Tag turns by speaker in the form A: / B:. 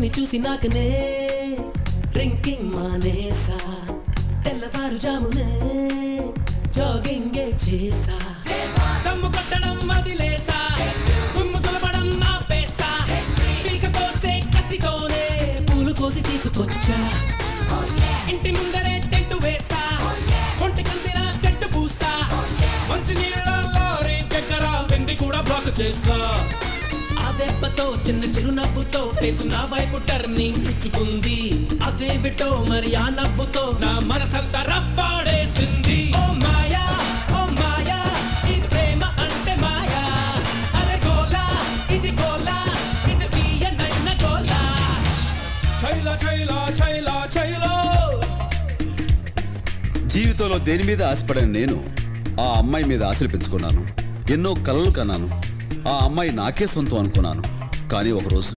A: నిన్ను చూసి నాకనే డ్రింకింగ్ మానేసా తెల్లవారుజామునే జాగింగ్ చేసా దమ్ము కొట్టడం వదిలేసా దుమ్ము దులపడం ఆపేసా పీక కోసే కత్తితోనే పూలు కోసి తీసుకొచ్చా ఇంటి ముందరే టెంటు వేసా ఒంటికందిన సెట్టు పూసా మంచి నీళ్ళలో రే చక్కెర వెండి కూడా బ్లాక్ చేసా దెబ్బతో చిన్న చిరునవ్వుతో ఫేసు నా వైపు టర్నింగ్ ఇచ్చుకుంది అదే విటో మరి ఆ నవ్వుతో నా మనసంతా రప్పాడేసింది ఓ మాయా ఈ ప్రేమ అంటే మాయా అరే గోలా ఇది పియనైన గోలా చైలా చైలా చైలా చైలో.
B: జీవితంలో దేని మీద ఆశపడని నేను ఆ అమ్మాయి మీద ఆశలు పెంచుకున్నాను. ఎన్నో కలలు కన్నాను. ఆ అమ్మాయి నాకే సొంతం అనుకున్నాను. కానీ ఒకరోజు